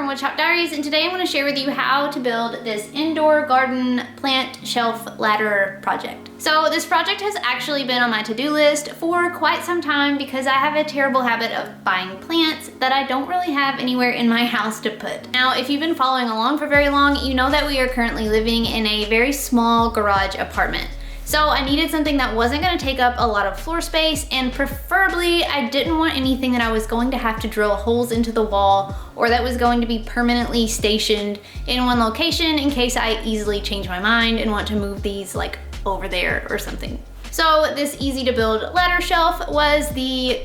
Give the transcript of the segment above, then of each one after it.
from Woodshop Diaries, and today I'm going to share with you how to build this indoor garden plant shelf ladder project. So this project has actually been on my to-do list for quite some time because I have a terrible habit of buying plants that I don't really have anywhere in my house to put. Now, if you've been following along for very long, you know that we are currently living in a very small garage apartment. So I needed something that wasn't gonna take up a lot of floor space, and preferably I didn't want anything that I was going to have to drill holes into the wall or that was going to be permanently stationed in one location in case I easily change my mind and want to move these like over there or something. So this easy to build ladder shelf was the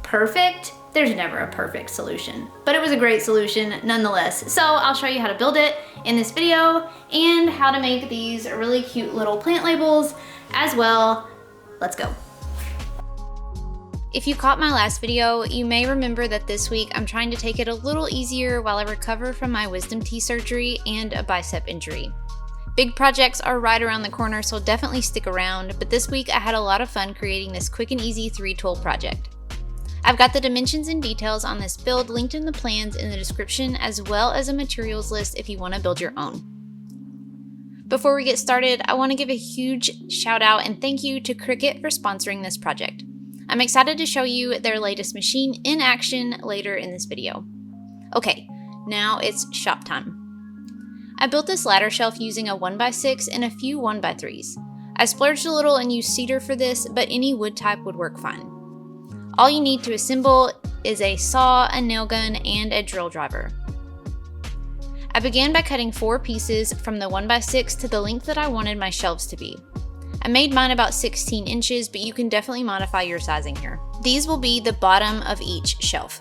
perfect, there's never a perfect solution, but it was a great solution nonetheless. So I'll show you how to build it in this video and how to make these really cute little plant labels as well. Let's go. If you caught my last video, you may remember that this week I'm trying to take it a little easier while I recover from my wisdom teeth surgery and a bicep injury. Big projects are right around the corner, so definitely stick around, but this week I had a lot of fun creating this quick and easy 3-tool project. I've got the dimensions and details on this build linked in the plans in the description, as well as a materials list if you want to build your own. Before we get started, I want to give a huge shout out and thank you to Cricut for sponsoring this project. I'm excited to show you their latest machine in action later in this video. Okay, now it's shop time. I built this ladder shelf using a 1x6 and a few 1x3s. I splurged a little and used cedar for this, but any wood type would work fine. All you need to assemble is a saw, a nail gun, and a drill driver. I began by cutting 4 pieces from the 1x6 to the length that I wanted my shelves to be. I made mine about 16 inches, but you can definitely modify your sizing here. These will be the bottom of each shelf.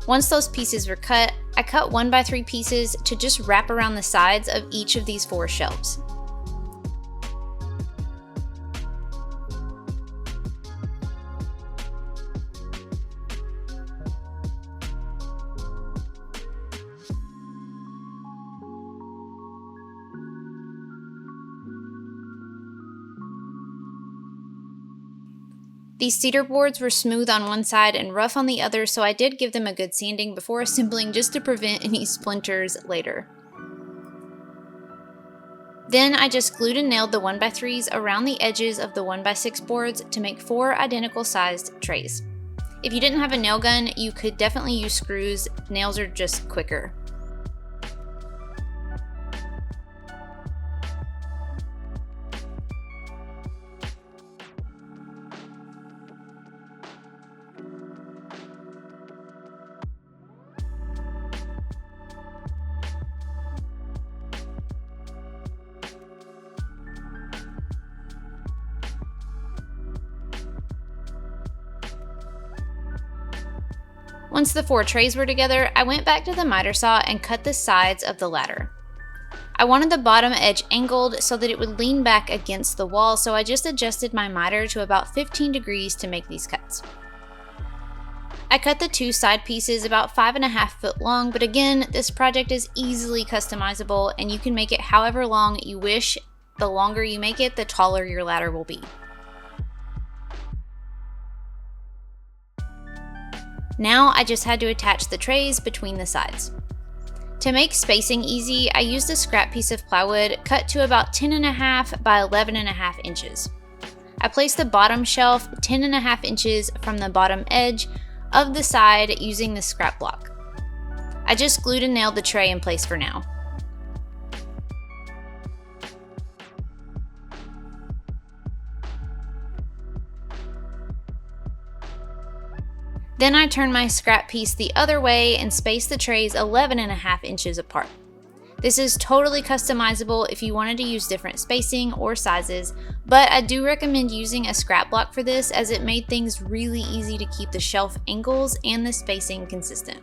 Once those pieces were cut, I cut 1x3 pieces to just wrap around the sides of each of these 4 shelves. These cedar boards were smooth on one side and rough on the other, so I did give them a good sanding before assembling just to prevent any splinters later. Then I just glued and nailed the 1x3s around the edges of the 1x6 boards to make 4 identical sized trays. If you didn't have a nail gun, you could definitely use screws. Nails are just quicker. Once the 4 trays were together, I went back to the miter saw and cut the sides of the ladder. I wanted the bottom edge angled so that it would lean back against the wall, so I just adjusted my miter to about 15 degrees to make these cuts. I cut the 2 side pieces about 5.5 foot long, but again, this project is easily customizable and you can make it however long you wish. The longer you make it, the taller your ladder will be. Now I just had to attach the trays between the sides. To make spacing easy, I used a scrap piece of plywood cut to about 10.5 by 11.5 inches. I placed the bottom shelf 10.5 inches from the bottom edge of the side using the scrap block. I just glued and nailed the tray in place for now. Then I turned my scrap piece the other way and spaced the trays 11.5 inches apart. This is totally customizable if you wanted to use different spacing or sizes, but I do recommend using a scrap block for this as it made things really easy to keep the shelf angles and the spacing consistent.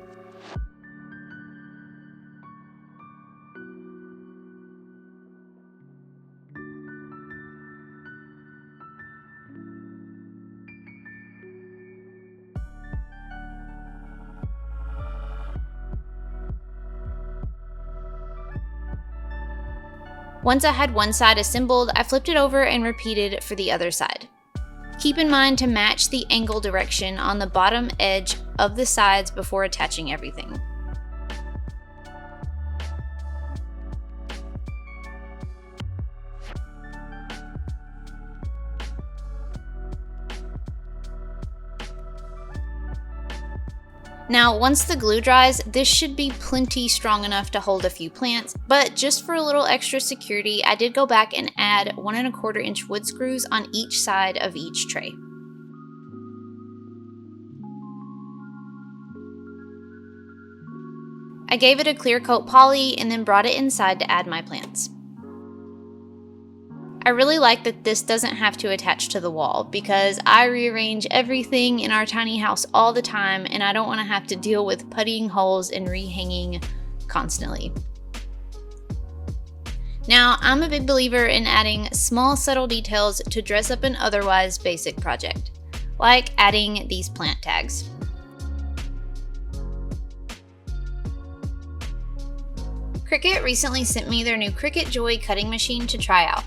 Once I had one side assembled, I flipped it over and repeated for the other side. Keep in mind to match the angle direction on the bottom edge of the sides before attaching everything. Now, once the glue dries, this should be plenty strong enough to hold a few plants, but just for a little extra security, I did go back and add 1 1/4 inch wood screws on each side of each tray. I gave it a clear coat poly and then brought it inside to add my plants. I really like that this doesn't have to attach to the wall because I rearrange everything in our tiny house all the time and I don't want to have to deal with puttying holes and rehanging constantly. Now, I'm a big believer in adding small subtle details to dress up an otherwise basic project, like adding these plant tags. Cricut recently sent me their new Cricut Joy cutting machine to try out.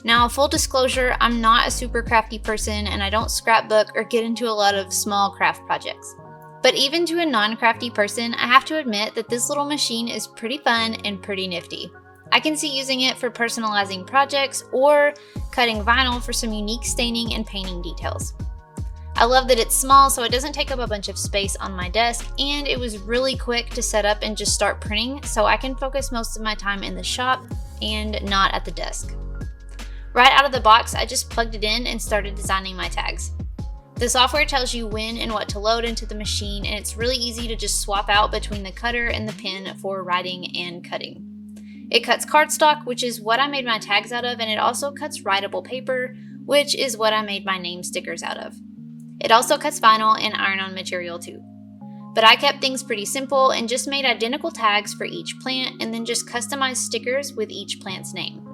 Now, full disclosure, I'm not a super crafty person and I don't scrapbook or get into a lot of small craft projects. But even to a non-crafty person, I have to admit that this little machine is pretty fun and pretty nifty. I can see using it for personalizing projects or cutting vinyl for some unique staining and painting details. I love that it's small so it doesn't take up a bunch of space on my desk, and it was really quick to set up and just start printing so I can focus most of my time in the shop and not at the desk. Right out of the box, I just plugged it in and started designing my tags. The software tells you when and what to load into the machine, and it's really easy to just swap out between the cutter and the pen for writing and cutting. It cuts cardstock, which is what I made my tags out of, and it also cuts writable paper, which is what I made my name stickers out of. It also cuts vinyl and iron-on material too. But I kept things pretty simple and just made identical tags for each plant and then just customized stickers with each plant's name.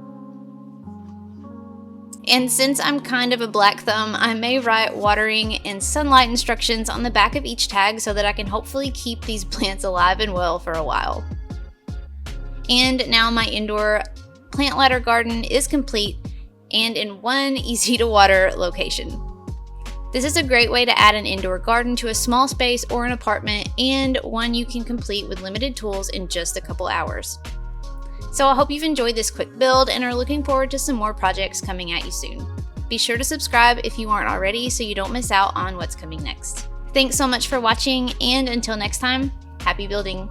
And since I'm kind of a black thumb, I may write watering and sunlight instructions on the back of each tag so that I can hopefully keep these plants alive and well for a while. And now my indoor plant ladder garden is complete and in one easy to water location. This is a great way to add an indoor garden to a small space or an apartment, and one you can complete with limited tools in just a couple hours. So I hope you've enjoyed this quick build and are looking forward to some more projects coming at you soon. Be sure to subscribe if you aren't already so you don't miss out on what's coming next. Thanks so much for watching, and until next time, happy building!